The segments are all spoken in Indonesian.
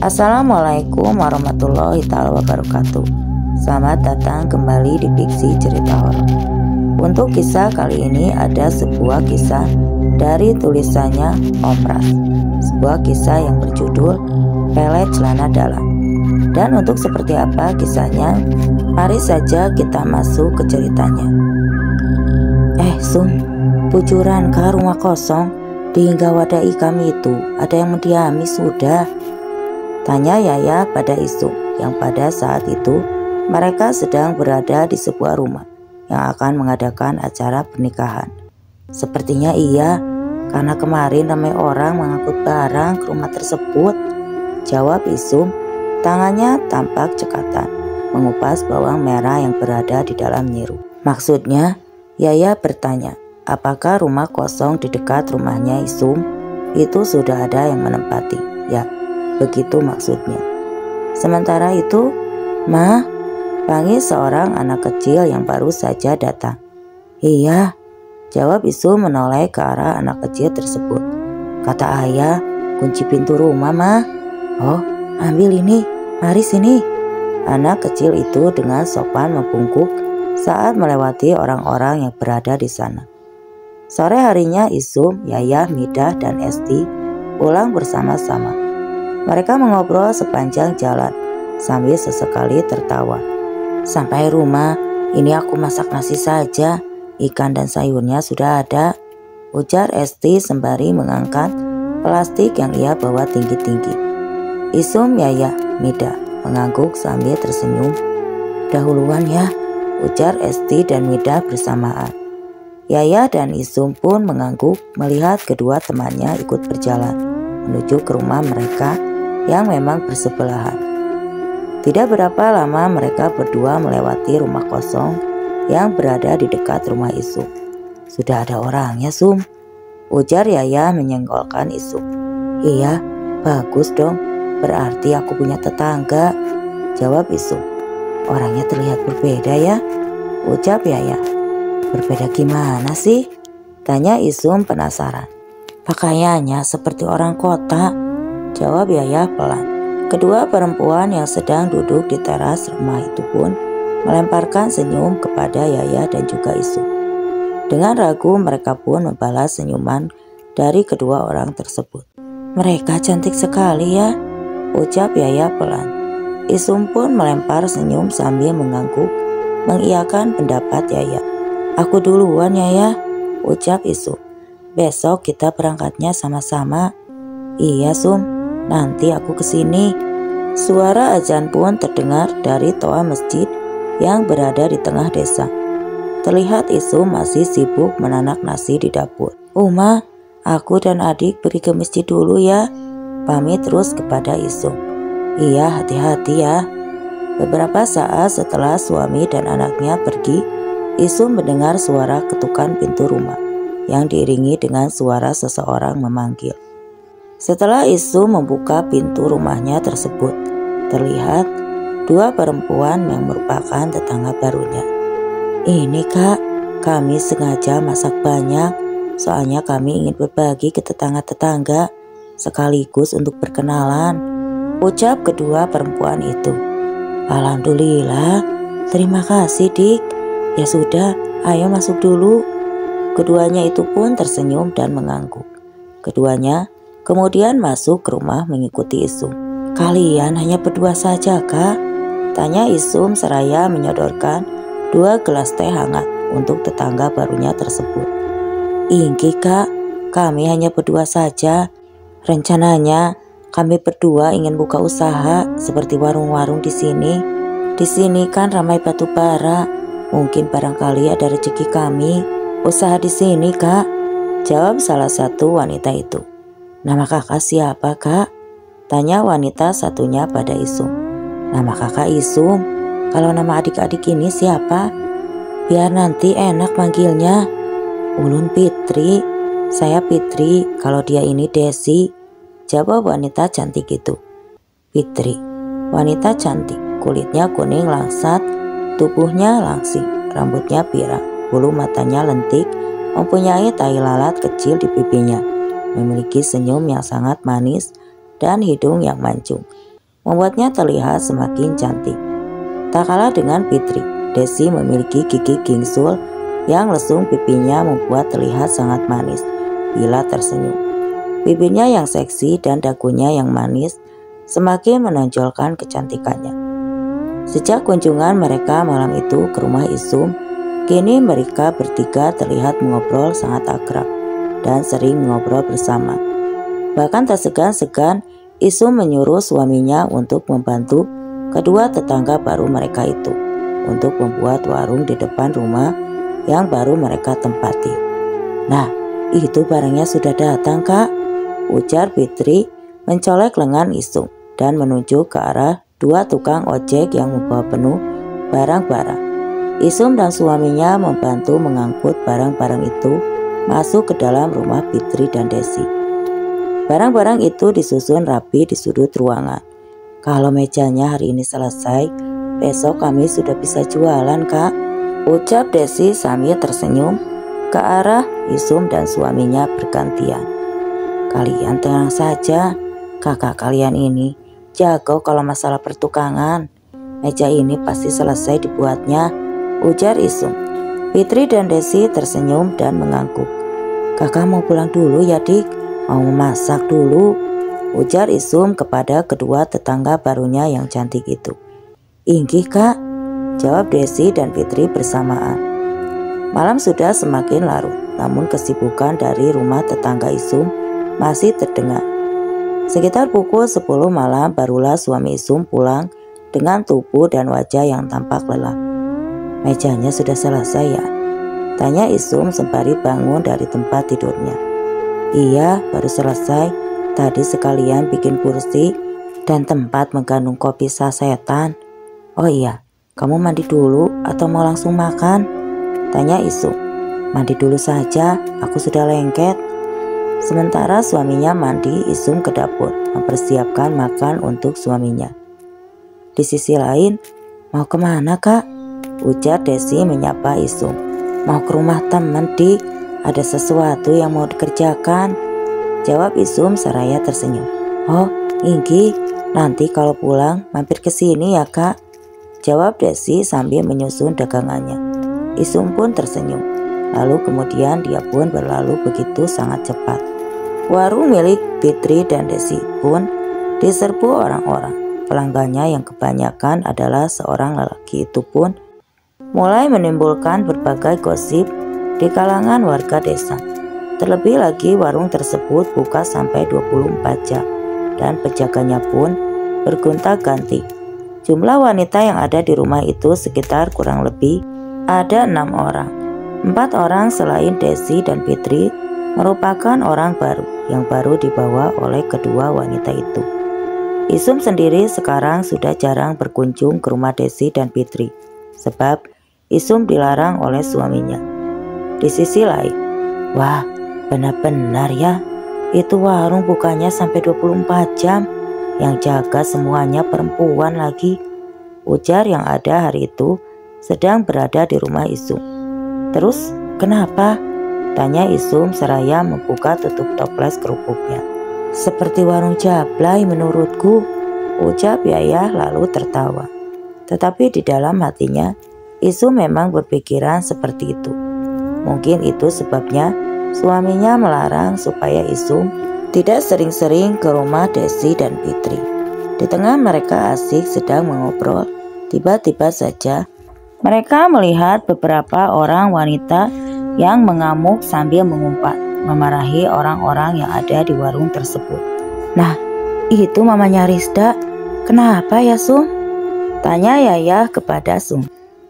Assalamualaikum warahmatullahi wabarakatuh. Selamat datang kembali di Fiksi Cerita Horor. Untuk kisah kali ini ada sebuah kisah dari tulisannya Om Ras. Sebuah kisah yang berjudul Pelet Celana Dalam. Dan untuk seperti apa kisahnya, mari saja kita masuk ke ceritanya. Sum, bujuran ke rumah kosong dihingga wadai kami itu ada yang mendiami sudah? Tanya Yaya pada Isum yang pada saat itu mereka sedang berada di sebuah rumah yang akan mengadakan acara pernikahan. Sepertinya iya, karena kemarin ramai orang mengangkut barang ke rumah tersebut, jawab Isum. Tangannya tampak cekatan mengupas bawang merah yang berada di dalam nyiru. Maksudnya, Yaya bertanya, apakah rumah kosong di dekat rumahnya Isum itu sudah ada yang menempati? Ya, begitu maksudnya. Sementara itu, Ma, panggil seorang anak kecil yang baru saja datang. Iya, jawab Isum menoleh ke arah anak kecil tersebut. Kata ayah, kunci pintu rumah, Ma. Oh, ambil ini, mari sini. Anak kecil itu dengan sopan membungkuk saat melewati orang-orang yang berada di sana. Sore harinya Isum, Yaya, Midah, dan Esti pulang bersama-sama. Mereka mengobrol sepanjang jalan sambil sesekali tertawa. Sampai rumah, ini aku masak nasi saja, ikan dan sayurnya sudah ada, ujar Esti sembari mengangkat plastik yang ia bawa tinggi-tinggi. Isum, Yaya, Midah mengangguk sambil tersenyum. Dahuluan ya, ujar Esti dan Midah bersamaan. Yaya dan Isum pun mengangguk melihat kedua temannya ikut berjalan menuju ke rumah mereka yang memang bersebelahan. Tidak berapa lama mereka berdua melewati rumah kosong yang berada di dekat rumah Isum. Sudah ada orangnya, Sum, ujar Yaya menyenggolkan Isum. Iya, bagus dong, berarti aku punya tetangga, jawab Isum. Orangnya terlihat berbeda ya, ucap Yaya. Berbeda gimana sih? Tanya Isum penasaran. Pakaiannya seperti orang kota, jawab Yaya pelan. Kedua perempuan yang sedang duduk di teras rumah itu pun melemparkan senyum kepada Yaya dan juga Isum. Dengan ragu mereka pun membalas senyuman dari kedua orang tersebut. Mereka cantik sekali ya, ucap Yaya pelan. Isum pun melempar senyum sambil mengangguk mengiyakan pendapat Yaya. Aku duluan Yaya, ucap Isum. Besok kita berangkatnya sama-sama. Iya Sum, nanti aku kesini. Suara azan pun terdengar dari toa masjid yang berada di tengah desa. Terlihat Isum masih sibuk menanak nasi di dapur. Uma, aku dan adik pergi ke masjid dulu ya, pamit terus kepada Isum. Iya, hati-hati ya. Beberapa saat setelah suami dan anaknya pergi, Isum mendengar suara ketukan pintu rumah yang diiringi dengan suara seseorang memanggil. Setelah Isum membuka pintu rumahnya tersebut, terlihat dua perempuan yang merupakan tetangga barunya. Ini Kak, kami sengaja masak banyak, soalnya kami ingin berbagi ke tetangga-tetangga sekaligus untuk berkenalan, ucap kedua perempuan itu. Alhamdulillah, terima kasih Dik. Ya sudah, ayo masuk dulu. Keduanya itu pun tersenyum dan mengangguk. Keduanya kemudian masuk ke rumah mengikuti Isum. Kalian hanya berdua saja Kak? Tanya Isum seraya menyodorkan 2 gelas teh hangat untuk tetangga barunya tersebut. Ingki Kak, kami hanya berdua saja. Rencananya kami berdua ingin buka usaha seperti warung-warung di sini. Di sini kan ramai batu bara. Mungkin barangkali ada rezeki kami usaha di sini Kak, jawab salah satu wanita itu. Nama kakak siapa Kak? Tanya wanita satunya pada Isum. Nama kakak Isum, kalau nama adik-adik ini siapa? Biar nanti enak manggilnya. Ulun Fitri, saya Fitri, kalau dia ini Desi, jawab wanita cantik itu. Fitri, wanita cantik, kulitnya kuning langsat, tubuhnya langsing, rambutnya pirang, bulu matanya lentik, mempunyai tai lalat kecil di pipinya, memiliki senyum yang sangat manis dan hidung yang mancung. membuatnya terlihat semakin cantik. Tak kalah dengan Fitri, Desi memiliki gigi gingsul yang lesung pipinya membuat terlihat sangat manis bila tersenyum. Bibirnya yang seksi dan dagunya yang manis semakin menonjolkan kecantikannya. Sejak kunjungan mereka malam itu ke rumah Isum, kini mereka bertiga terlihat mengobrol sangat akrab dan sering mengobrol bersama. Bahkan tak segan-segan Isum menyuruh suaminya untuk membantu kedua tetangga baru mereka itu untuk membuat warung di depan rumah yang baru mereka tempati. "Nah, itu barangnya sudah datang, Kak," ujar Fitri mencolek lengan Isum dan menunjuk ke arah dua tukang ojek yang membawa penuh barang-barang. Isum dan suaminya membantu mengangkut barang-barang itu masuk ke dalam rumah Fitri dan Desi. Barang-barang itu disusun rapi di sudut ruangan. "Kalau mejanya hari ini selesai, besok kami sudah bisa jualan, Kak," ucap Desi sambil tersenyum ke arah Isum dan suaminya bergantian. "Kalian tenang saja, kakak kalian ini jago kalau masalah pertukangan. Meja ini pasti selesai dibuatnya," ujar Isum. Fitri dan Desi tersenyum dan mengangguk. "Kakak mau pulang dulu ya, Dik? Mau memasak dulu," ujar Isum kepada kedua tetangga barunya yang cantik itu. "Inggih, Kak," jawab Desi dan Fitri bersamaan. Malam sudah semakin larut, namun kesibukan dari rumah tetangga Isum masih terdengar. Sekitar pukul 10 malam barulah suami Isum pulang dengan tubuh dan wajah yang tampak lelah. "Mejanya sudah selesai ya?" tanya Isum sembari bangun dari tempat tidurnya. "Iya, baru selesai. Tadi sekalian bikin kursi dan tempat menggantung kopi sasetan." "Oh iya, kamu mandi dulu atau mau langsung makan?" tanya Isum. "Mandi dulu saja, aku sudah lengket." Sementara suaminya mandi, Isum ke dapur mempersiapkan makan untuk suaminya. Di sisi lain, "Mau kemana, Kak?" ujar Desi menyapa Isum. "Mau ke rumah teman, Dik. Ada sesuatu yang mau dikerjakan," jawab Isum seraya tersenyum. "Oh, inggih, nanti kalau pulang mampir ke sini ya, Kak," jawab Desi sambil menyusun dagangannya. Isum pun tersenyum. Lalu kemudian dia pun berlalu begitu sangat cepat. Warung milik Fitri dan Desi pun diserbu orang-orang. Pelanggannya yang kebanyakan adalah seorang lelaki itu pun mulai menimbulkan berbagai gosip di kalangan warga desa. Terlebih lagi warung tersebut buka sampai 24 jam dan penjaganya pun bergonta-ganti. Jumlah wanita yang ada di rumah itu sekitar kurang lebih ada 6 orang. 4 orang selain Desi dan Fitri merupakan orang baru yang baru dibawa oleh kedua wanita itu. Isum sendiri sekarang sudah jarang berkunjung ke rumah Desi dan Fitri sebab Isum dilarang oleh suaminya. Di sisi lain, wah, benar-benar ya, itu warung bukanya sampai 24 jam, yang jaga semuanya perempuan lagi, ujar yang ada hari itu sedang berada di rumah Isum. "Terus kenapa?" tanya Isum seraya membuka tutup toples kerupuknya. "Seperti warung Jablay menurutku," ucap Yayah lalu tertawa. Tetapi di dalam hatinya, Isum memang berpikiran seperti itu. Mungkin itu sebabnya suaminya melarang supaya Isum tidak sering-sering ke rumah Desi dan Fitri. Di tengah mereka asik sedang mengobrol, tiba-tiba saja mereka melihat beberapa orang wanita yang mengamuk sambil mengumpat, memarahi orang-orang yang ada di warung tersebut. "Nah, itu mamanya Rizda. Kenapa ya, Sum?" tanya Yayah kepada Sum.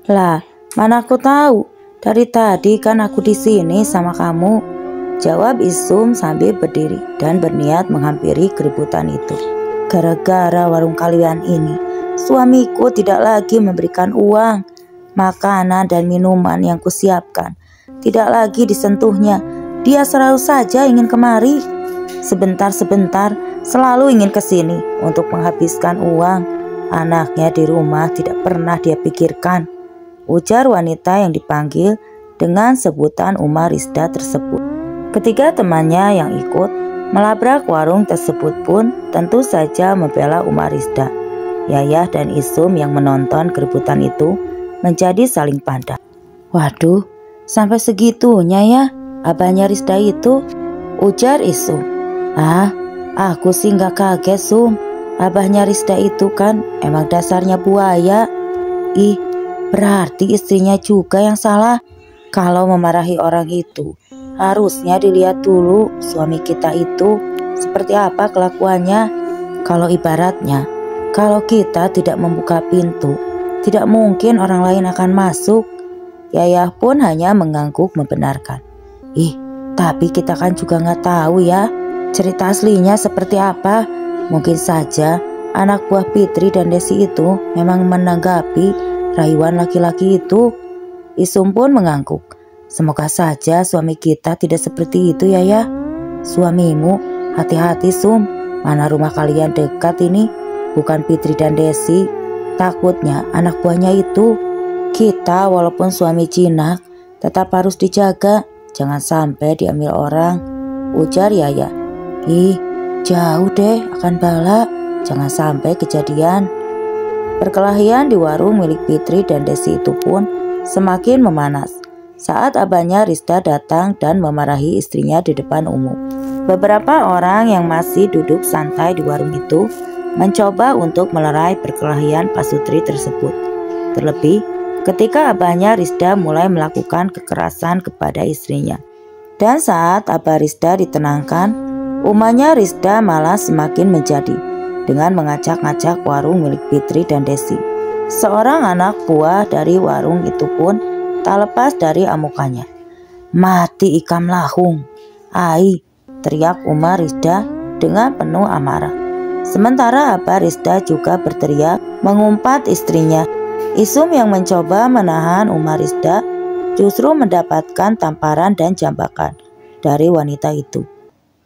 "Lah, mana aku tahu? Dari tadi kan aku di sini sama kamu," jawab Isum sambil berdiri dan berniat menghampiri keributan itu. "Gara-gara warung kalian ini, suamiku tidak lagi memberikan uang. Makanan dan minuman yang kusiapkan tidak lagi disentuhnya. Dia selalu saja ingin kemari. Sebentar-sebentar selalu ingin ke sini untuk menghabiskan uang. Anaknya di rumah tidak pernah dia pikirkan," ujar wanita yang dipanggil dengan sebutan Umar Rizda tersebut. Ketiga temannya yang ikut melabrak warung tersebut pun tentu saja membela Umar Rizda Yayah dan Isum yang menonton keributan itu menjadi saling pandang. Waduh, sampai segitunya ya abahnya Risda itu, ujar Isum. Ah, aku sih nggak kaget Sum. Abahnya Risda itu kan emang dasarnya buaya. Ih, berarti istrinya juga yang salah. Kalau memarahi orang itu, harusnya dilihat dulu suami kita itu seperti apa kelakuannya. Kalau ibaratnya, kalau kita tidak membuka pintu, tidak mungkin orang lain akan masuk. Yayah pun hanya mengangguk membenarkan. Ih, tapi kita kan juga nggak tahu ya cerita aslinya seperti apa. Mungkin saja anak buah Fitri dan Desi itu memang menanggapi rayuan laki-laki itu. Isum pun mengangguk. Semoga saja suami kita tidak seperti itu ya. Suamimu hati-hati Sum. Mana rumah kalian dekat ini, bukan Fitri dan Desi. Takutnya anak buahnya itu. Kita walaupun suami jinak tetap harus dijaga. Jangan sampai diambil orang, ujar Yaya. Ih, jauh deh akan bala. Jangan sampai kejadian. Perkelahian di warung milik Fitri dan Desi itu pun semakin memanas saat abahnya Risda datang dan memarahi istrinya di depan umum. Beberapa orang yang masih duduk santai di warung itu mencoba untuk melerai perkelahian pasutri tersebut. Terlebih ketika abahnya Risda mulai melakukan kekerasan kepada istrinya. Dan saat abah Risda ditenangkan, umahnya Risda malah semakin menjadi dengan mengacak-ngacak warung milik Fitri dan Desi. Seorang anak buah dari warung itu pun tak lepas dari amukannya. Mati ikam lahung, ai, teriak Umar Risda dengan penuh amarah. Sementara abah Risda juga berteriak mengumpat istrinya. Isum yang mencoba menahan Umar Risda justru mendapatkan tamparan dan jambakan dari wanita itu.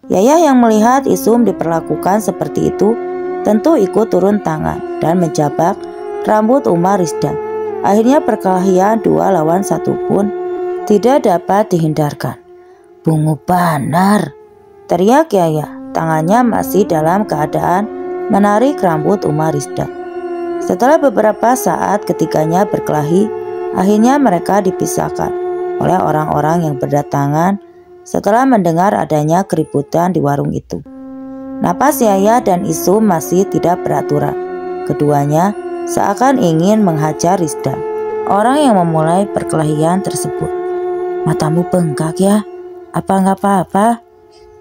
Yayah yang melihat Isum diperlakukan seperti itu tentu ikut turun tangan dan menjabak rambut Umar Risda. Akhirnya perkelahian 2 lawan 1 pun tidak dapat dihindarkan. Bungu banar, teriak Yayah, tangannya masih dalam keadaan menarik rambut Umar Risda. Setelah beberapa saat ketiganya berkelahi, akhirnya mereka dipisahkan oleh orang-orang yang berdatangan setelah mendengar adanya keributan di warung itu. Napas Yayah dan Isum masih tidak beraturan. Keduanya seakan ingin menghajar Risda, orang yang memulai perkelahian tersebut. Matamu bengkak ya? Apa nggak apa-apa?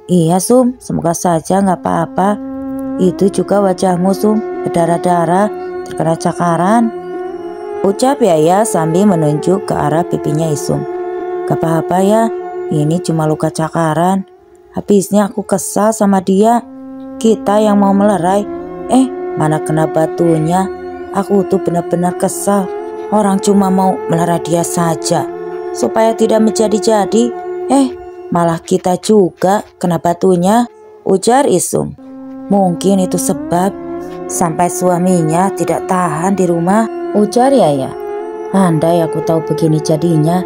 Iya Sum, semoga saja nggak apa-apa. Itu juga wajahmu Sum, berdarah-darah, terkena cakaran, ucap Yayah sambil menunjuk ke arah pipinya Isum. Gak apa-apa ya, ini cuma luka cakaran. Habisnya aku kesal sama dia. Kita yang mau melerai, mana kena batunya. Aku tuh benar-benar kesal. Orang cuma mau melerai dia saja supaya tidak menjadi-jadi. Malah kita juga kena batunya, ujar Isum. Mungkin itu sebab sampai suaminya tidak tahan di rumah, ujar Yayah. Andai aku tahu begini jadinya,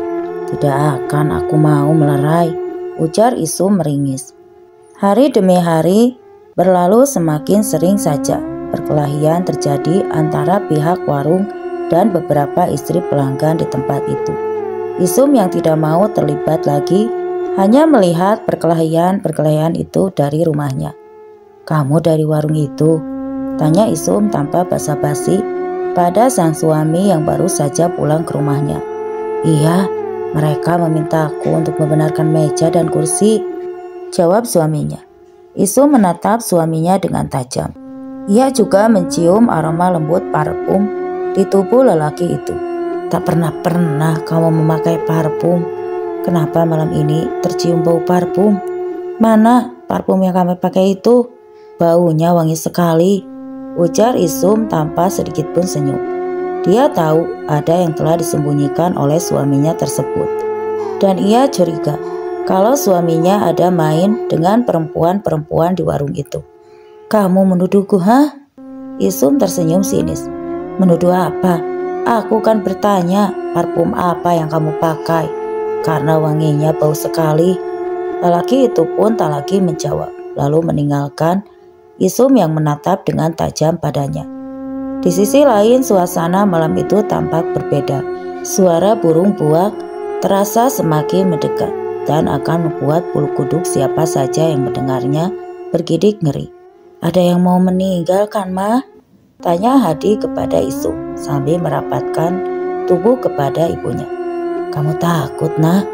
tidak akan aku mau melerai, ujar Isum meringis. Hari demi hari berlalu, semakin sering saja perkelahian terjadi antara pihak warung dan beberapa istri pelanggan di tempat itu. Isum yang tidak mau terlibat lagi hanya melihat perkelahian itu dari rumahnya. Kamu dari warung itu? Tanya Isum tanpa basa-basi pada sang suami yang baru saja pulang ke rumahnya. Iya, mereka memintaku untuk membenarkan meja dan kursi, jawab suaminya. Isum menatap suaminya dengan tajam. Ia juga mencium aroma lembut parfum di tubuh lelaki itu. Tak pernah kamu memakai parfum. Kenapa malam ini tercium bau parfum? Mana parfum yang kamu pakai itu? Baunya wangi sekali, ujar Isum tanpa sedikit pun senyum. Dia tahu ada yang telah disembunyikan oleh suaminya tersebut. Dan ia curiga kalau suaminya ada main dengan perempuan-perempuan di warung itu. Kamu menuduhku, hah? Isum tersenyum sinis. Menuduh apa? Aku kan bertanya parfum apa yang kamu pakai, karena wanginya bau sekali. Lelaki itu pun tak lagi menjawab, lalu meninggalkan Isum yang menatap dengan tajam padanya. Di sisi lain, suasana malam itu tampak berbeda. Suara burung buak terasa semakin mendekat dan akan membuat bulu kuduk siapa saja yang mendengarnya bergidik ngeri. "Ada yang mau meninggal kan, Ma?" tanya Hadi kepada Isung sambil merapatkan tubuh kepada ibunya. "Kamu takut, Nak?"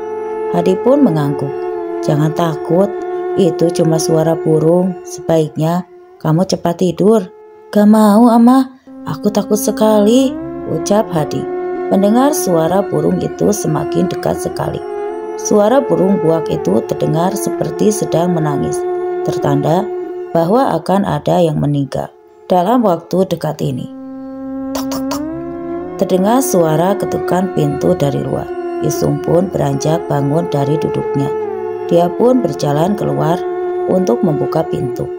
Hadi pun mengangguk. "Jangan takut, itu cuma suara burung. Sebaiknya kamu cepat tidur." "Gak mau, Ama. Aku takut sekali," ucap Hadi. Mendengar suara burung itu semakin dekat sekali. Suara burung buak itu terdengar seperti sedang menangis, tertanda bahwa akan ada yang meninggal dalam waktu dekat ini. Tok tok tok. Terdengar suara ketukan pintu dari luar. Isung pun beranjak bangun dari duduknya. Dia pun berjalan keluar untuk membuka pintu.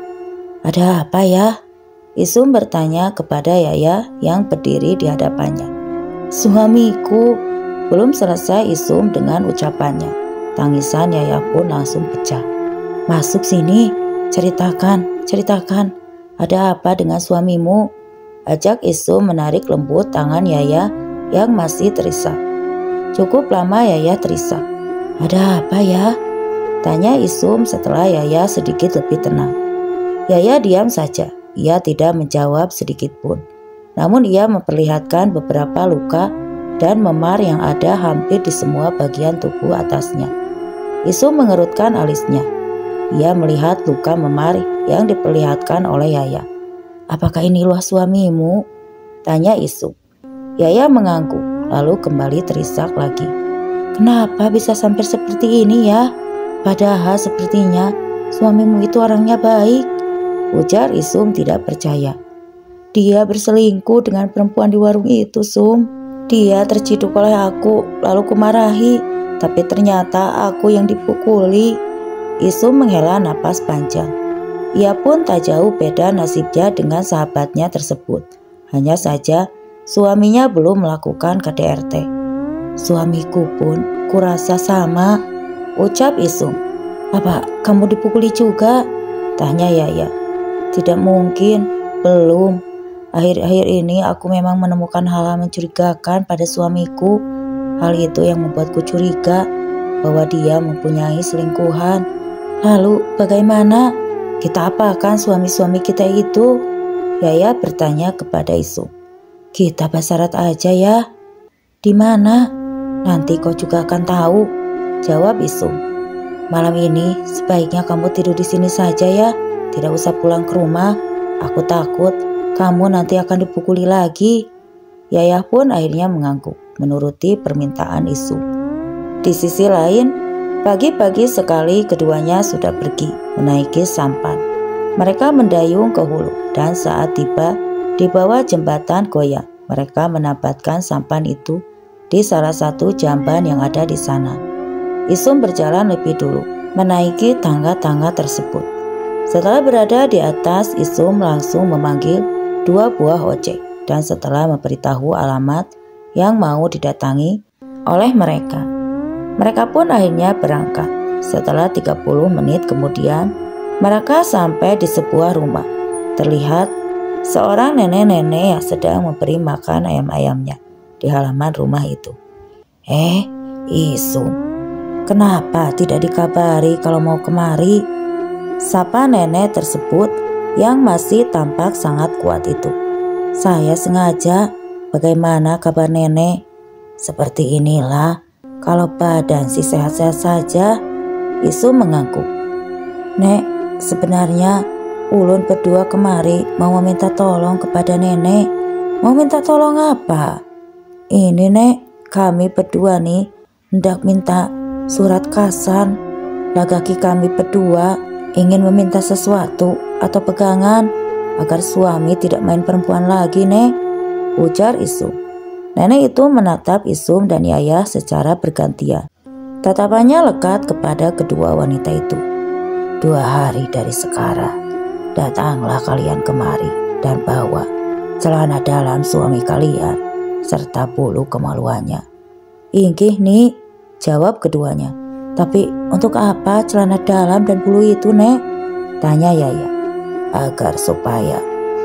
"Ada apa ya?" Isung bertanya kepada Yaya yang berdiri di hadapannya. "Suamiku." Belum selesai Isung dengan ucapannya, tangisan Yaya pun langsung pecah. "Masuk sini, ceritakan, ada apa dengan suamimu?" ajak Isung menarik lembut tangan Yaya yang masih terisak. Cukup lama Yaya terisak. "Ada apa ya?" tanya Isung setelah Yaya sedikit lebih tenang. Yaya diam saja. Ia tidak menjawab sedikit pun. Namun ia memperlihatkan beberapa luka dan memar yang ada hampir di semua bagian tubuh atasnya. Isung mengerutkan alisnya. Ia melihat luka memar yang diperlihatkan oleh Yaya. "Apakah ini luah suamimu?" tanya Isung. Yaya mengangguk lalu kembali terisak lagi. "Kenapa bisa sampai seperti ini ya? Padahal sepertinya suamimu itu orangnya baik," ujar Isung tidak percaya. "Dia berselingkuh dengan perempuan di warung itu, Sum. Dia terciduk oleh aku, lalu kumarahi, tapi ternyata aku yang dipukuli." Isung menghela napas panjang. Ia pun tak jauh beda nasibnya dengan sahabatnya tersebut. Hanya saja suaminya belum melakukan KDRT. "Suamiku pun kurasa sama," ucap Isung. "Apa kamu dipukuli juga?" tanya Yaya. "Tidak mungkin, belum. Akhir-akhir ini aku memang menemukan hal-hal mencurigakan pada suamiku. Hal itu yang membuatku curiga bahwa dia mempunyai selingkuhan. Lalu bagaimana? Kita apakan suami-suami kita itu?" Yaya bertanya kepada Isung. "Kita basarat aja ya." "Di mana?" "Nanti kau juga akan tahu," jawab Isung. "Malam ini sebaiknya kamu tidur di sini saja ya. Tidak usah pulang ke rumah. Aku takut kamu nanti akan dipukuli lagi." Yaya pun akhirnya mengangguk menuruti permintaan Isung. Di sisi lain, pagi-pagi sekali keduanya sudah pergi menaiki sampan. Mereka mendayung ke hulu dan saat tiba di bawah jembatan goyang, mereka menempatkan sampan itu di salah satu jamban yang ada di sana. Isung berjalan lebih dulu menaiki tangga-tangga tersebut. Setelah berada di atas, Isung langsung memanggil 2 buah ojek dan setelah memberitahu alamat yang mau didatangi oleh mereka, mereka pun akhirnya berangkat. Setelah 30 menit kemudian, mereka sampai di sebuah rumah. Terlihat seorang nenek-nenek yang sedang memberi makan ayam-ayamnya di halaman rumah itu. Isung, kenapa tidak dikabari kalau mau kemari?" sapa nenek tersebut yang masih tampak sangat kuat itu. "Saya sengaja. Bagaimana kabar nenek?" "Seperti inilah. Kalau badan sih sehat-sehat saja." Isung mengangguk. "Nek, sebenarnya ulun berdua kemari mau meminta tolong kepada nenek." "Mau minta tolong apa?" "Ini Nek, kami berdua nih hendak minta surat kasan. Lagaki kami berdua ingin meminta sesuatu atau pegangan agar suami tidak main perempuan lagi, Nek," ujar Isung. Nenek itu menatap Isung dan Yaya secara bergantian. Tatapannya lekat kepada kedua wanita itu. 2 hari dari sekarang, datanglah kalian kemari dan bawa celana dalam suami kalian serta bulu kemaluannya." "Inggih, Nik," jawab keduanya. "Tapi untuk apa celana dalam dan bulu itu, Nek?" tanya Yaya. "Agar supaya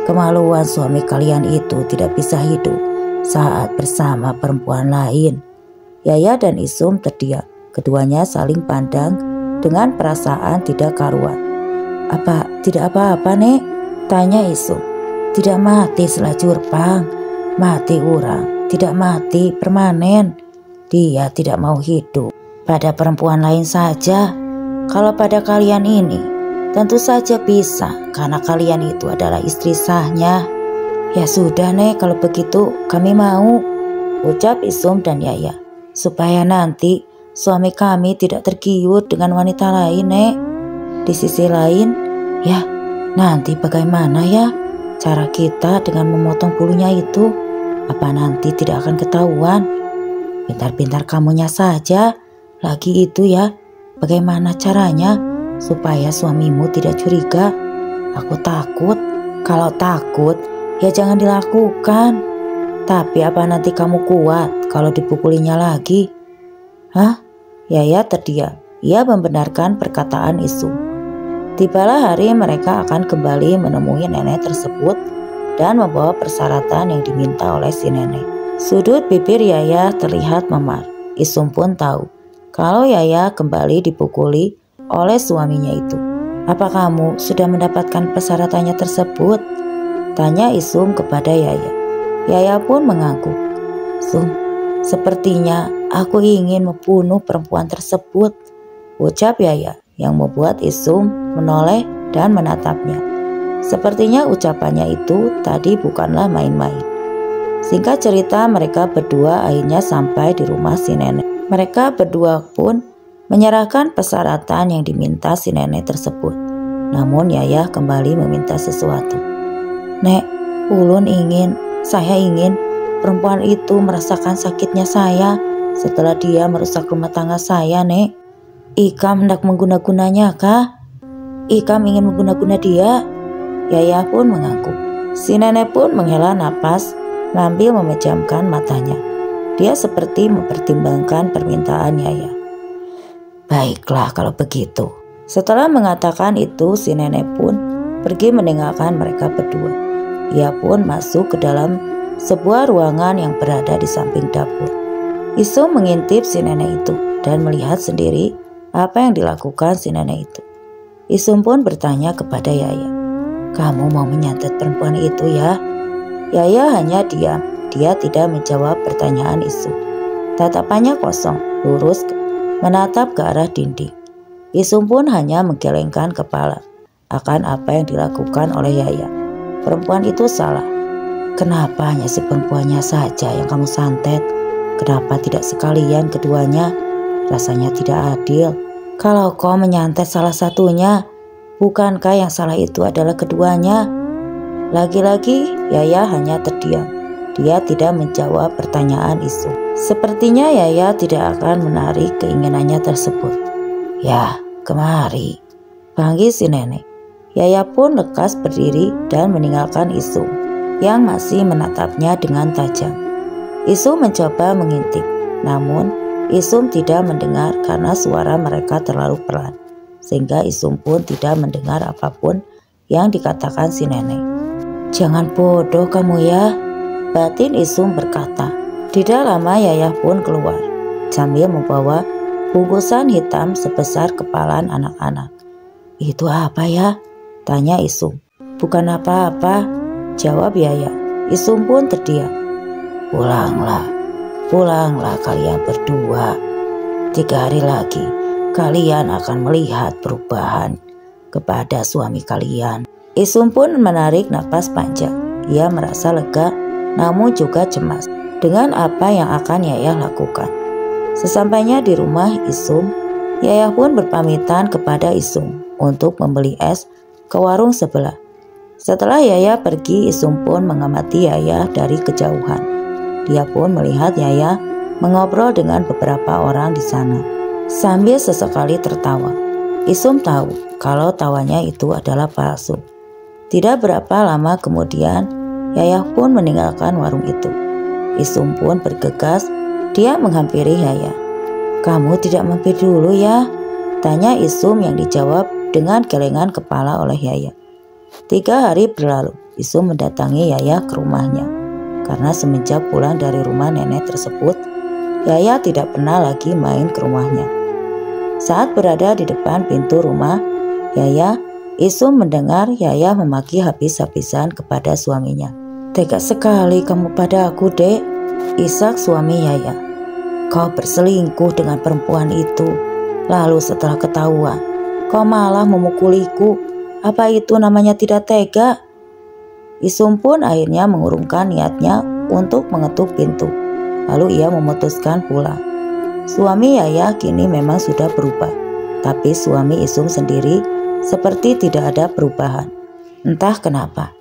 Kemaluan suami kalian itu tidak bisa hidup saat bersama perempuan lain. Yaya dan Isum terdiam. Keduanya saling pandang dengan perasaan tidak karuan. Tidak apa-apa, Nek? Tanya Isum. Tidak mati selajur, Pang. Mati orang, tidak mati permanen. Dia tidak mau hidup pada perempuan lain saja. Kalau pada kalian ini, tentu saja bisa, karena kalian itu adalah istri sahnya. Ya sudah, Nek, kalau begitu kami mau, ucap Isum dan Yaya. Supaya nanti suami kami tidak tergiur dengan wanita lain, Nek. Di sisi lain, ya nanti bagaimana ya cara kita dengan memotong bulunya itu? Apa nanti tidak akan ketahuan? Pintar-pintar kamunya saja. Lagi itu ya, bagaimana caranya supaya suamimu tidak curiga? Aku takut. Kalau takut, ya jangan dilakukan. Tapi apa nanti kamu kuat kalau dipukulinya lagi? Hah? Yaya terdiam. Ia membenarkan perkataan Isum. Tibalah hari mereka akan kembali menemui nenek tersebut dan membawa persyaratan yang diminta oleh si nenek. Sudut bibir Yaya terlihat memar. Isum pun tahu kalau Yaya kembali dipukuli oleh suaminya itu. Apa kamu sudah mendapatkan persyaratannya tersebut? Tanya Isum kepada Yaya. Yaya pun mengangguk. Sum, sepertinya aku ingin membunuh perempuan tersebut, ucap Yaya, yang membuat Isum menoleh dan menatapnya. Sepertinya ucapannya itu tadi bukanlah main-main. Singkat cerita, mereka berdua akhirnya sampai di rumah si nenek. Mereka berdua pun menyerahkan persyaratan yang diminta si nenek tersebut. Namun Yaya kembali meminta sesuatu. Nek, saya ingin perempuan itu merasakan sakitnya saya setelah dia merusak rumah tangga saya, Nek. Ikam hendak mengguna-gunanya kah? Ikam ingin mengguna-guna dia? Yaya pun mengangguk. Si nenek pun menghela napas sambil memejamkan matanya. Dia seperti mempertimbangkan permintaan Yaya. Baiklah kalau begitu. Setelah mengatakan itu, si nenek pun pergi meninggalkan mereka berdua. Ia pun masuk ke dalam sebuah ruangan yang berada di samping dapur. Isum mengintip si nenek itu dan melihat sendiri apa yang dilakukan si nenek itu. Isum pun bertanya kepada Yaya, kamu mau menyantet perempuan itu ya? Yaya hanya diam. Dia tidak menjawab pertanyaan Isum. Tatapannya kosong, lurus menatap ke arah dinding. Isum pun hanya menggelengkan kepala akan apa yang dilakukan oleh Yaya. Perempuan itu salah. Kenapa hanya si perempuannya saja yang kamu santet? Kenapa tidak sekalian keduanya? Rasanya tidak adil. Kalau kau menyantet salah satunya, bukankah yang salah itu adalah keduanya? Lagi-lagi Yaya hanya terdiam. Dia tidak menjawab pertanyaan Isum. Sepertinya Yaya tidak akan menarik keinginannya tersebut. Ya, kemari, panggil si nenek. Yaya pun lekas berdiri dan meninggalkan Isum yang masih menatapnya dengan tajam. Isum mencoba mengintip, namun Isum tidak mendengar karena suara mereka terlalu pelan, sehingga Isum pun tidak mendengar apapun yang dikatakan si nenek. Jangan bodoh kamu ya, batin Isum berkata. Tidak lama Yaya pun keluar sambil membawa bungkusan hitam sebesar kepalan anak-anak. Itu apa ya? Tanya Isum. Bukan apa-apa, jawab Yaya. Isum pun terdiam. Pulanglah kalian berdua. 3 hari lagi kalian akan melihat perubahan kepada suami kalian. Isum pun menarik napas panjang. Ia merasa lega namun juga cemas dengan apa yang akan Yaya lakukan. Sesampainya di rumah Isum, Yaya pun berpamitan kepada Isum untuk membeli es ke warung sebelah. Setelah Yaya pergi, Isum pun mengamati Yaya dari kejauhan. Dia pun melihat Yaya mengobrol dengan beberapa orang di sana sambil sesekali tertawa. Isum tahu kalau tawanya itu adalah palsu. Tidak berapa lama kemudian, Yaya pun meninggalkan warung itu. Isum pun bergegas, dia menghampiri Yaya. Kamu tidak mampir dulu ya? Tanya Isum yang dijawab dengan gelengan kepala oleh Yaya. 3 hari berlalu. Isum mendatangi Yaya ke rumahnya. Karena semenjak pulang dari rumah nenek tersebut, Yaya tidak pernah lagi main ke rumahnya. Saat berada di depan pintu rumah Yaya, Isum mendengar Yaya memaki habis-habisan kepada suaminya. "Tega sekali kamu pada aku, Dek," isak suami Yaya. "Kau berselingkuh dengan perempuan itu. Lalu setelah ketahuan, kau malah memukuliku. Apa itu namanya tidak tega?" Isum pun akhirnya mengurungkan niatnya untuk mengetuk pintu. Lalu ia memutuskan pulang. Suami Yaya kini memang sudah berubah, tapi suami Isum sendiri seperti tidak ada perubahan. Entah kenapa.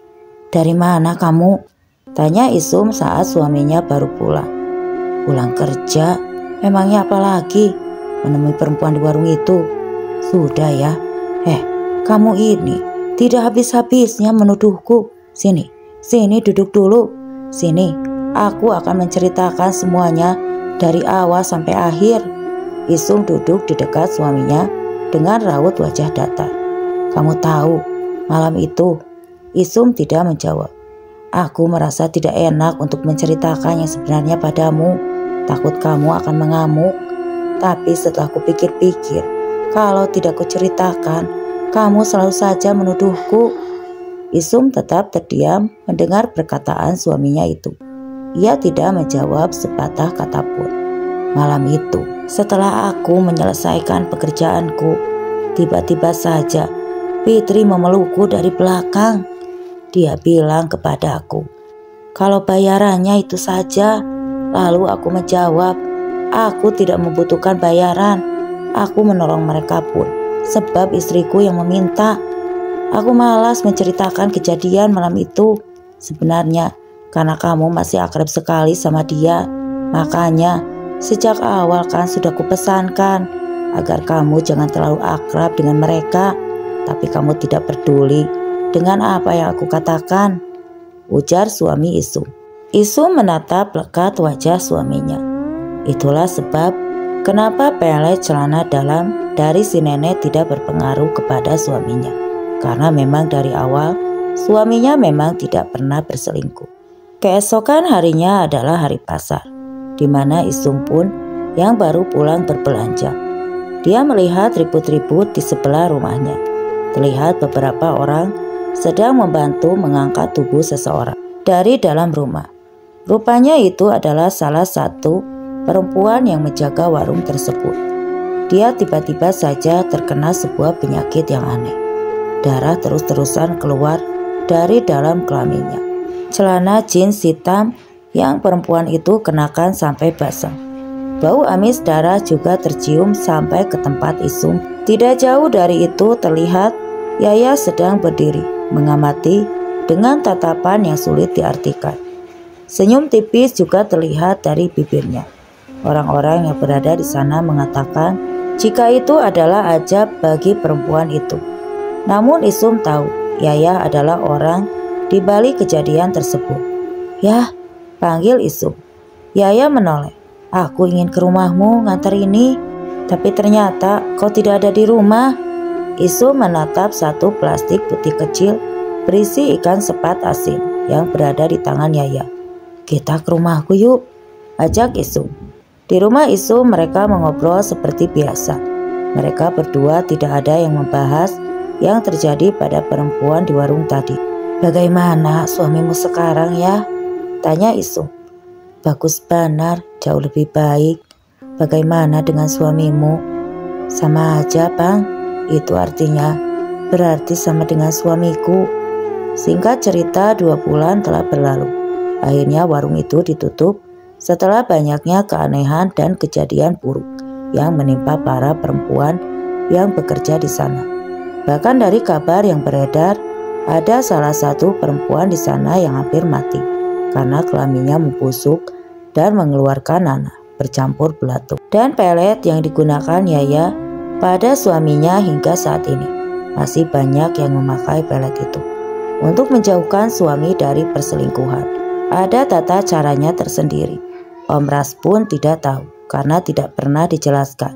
"Dari mana kamu?" tanya Isum saat suaminya baru pulang. "Pulang kerja, memangnya apa lagi? Menemui perempuan di warung itu." "Sudah ya. Kamu ini tidak habis-habisnya menuduhku. Sini duduk dulu. Sini, aku akan menceritakan semuanya dari awal sampai akhir." Isum duduk di dekat suaminya dengan raut wajah datar. "Kamu tahu, malam itu," Isum tidak menjawab, "aku merasa tidak enak untuk menceritakan yang sebenarnya padamu. Takut kamu akan mengamuk. Tapi setelah kupikir-pikir, kalau tidak kuceritakan, kamu selalu saja menuduhku." Isum tetap terdiam mendengar perkataan suaminya itu. Ia tidak menjawab sepatah kata pun. Malam itu, setelah aku menyelesaikan pekerjaanku, tiba-tiba saja Fitri memelukku dari belakang. Dia bilang kepada aku, kalau bayarannya itu saja. Lalu aku menjawab, aku tidak membutuhkan bayaran. Aku menolong mereka pun, sebab istriku yang meminta. Aku malas menceritakan kejadian malam itu. Sebenarnya karena kamu masih akrab sekali sama dia. Makanya sejak awal kan sudah kupesankan agar kamu jangan terlalu akrab dengan mereka. Tapi kamu tidak peduli dengan apa yang aku katakan, ujar suami Isum. Isum menatap lekat wajah suaminya. Itulah sebab kenapa pelet celana dalam dari si nenek tidak berpengaruh kepada suaminya. Karena memang dari awal suaminya memang tidak pernah berselingkuh. Keesokan harinya adalah hari pasar, di mana Isum pun yang baru pulang berbelanja. Dia melihat ribut-ribut di sebelah rumahnya. Terlihat beberapa orang sedang membantu mengangkat tubuh seseorang dari dalam rumah. Rupanya itu adalah salah satu perempuan yang menjaga warung tersebut. Dia tiba-tiba saja terkena sebuah penyakit yang aneh. Darah terus-terusan keluar dari dalam kelaminnya. Celana jeans hitam yang perempuan itu kenakan sampai basah. Bau amis darah juga tercium sampai ke tempat Isum. Tidak jauh dari itu terlihat Yaya sedang berdiri mengamati dengan tatapan yang sulit diartikan. Senyum tipis juga terlihat dari bibirnya. Orang-orang yang berada di sana mengatakan jika itu adalah ajab bagi perempuan itu. Namun Isum tahu Yaya adalah orang di balik kejadian tersebut. "Yah," panggil Isum. Yaya menoleh. "Aku ingin ke rumahmu ngantar ini, tapi ternyata kau tidak ada di rumah." Isum menatap satu plastik putih kecil berisi ikan sepat asin yang berada di tangan Yaya. "Kita ke rumahku yuk," ajak Isum. Di rumah Isum mereka mengobrol seperti biasa. Mereka berdua tidak ada yang membahas yang terjadi pada perempuan di warung tadi. "Bagaimana suamimu sekarang ya?" tanya Isum. "Bagus benar, jauh lebih baik. Bagaimana dengan suamimu?" "Sama aja, Bang. Itu artinya berarti sama dengan suamiku." Singkat cerita, 2 bulan telah berlalu. Akhirnya warung itu ditutup setelah banyaknya keanehan dan kejadian buruk yang menimpa para perempuan yang bekerja di sana. Bahkan dari kabar yang beredar, ada salah satu perempuan di sana yang hampir mati karena kelaminnya membusuk dan mengeluarkan nanah bercampur belatung. Dan pelet yang digunakan Yaya pada suaminya hingga saat ini masih banyak yang memakai pelet itu untuk menjauhkan suami dari perselingkuhan. Ada tata caranya tersendiri. Om Ras pun tidak tahu karena tidak pernah dijelaskan.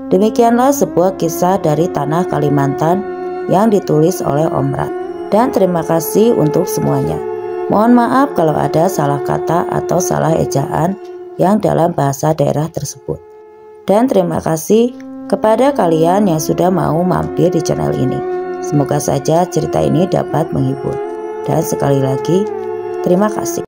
Demikianlah sebuah kisah dari tanah Kalimantan yang ditulis oleh Om Ras. Dan terima kasih untuk semuanya. Mohon maaf kalau ada salah kata atau salah ejaan yang dalam bahasa daerah tersebut. Dan terima kasih kepada kalian yang sudah mau mampir di channel ini. Semoga saja cerita ini dapat menghibur. Dan sekali lagi, terima kasih.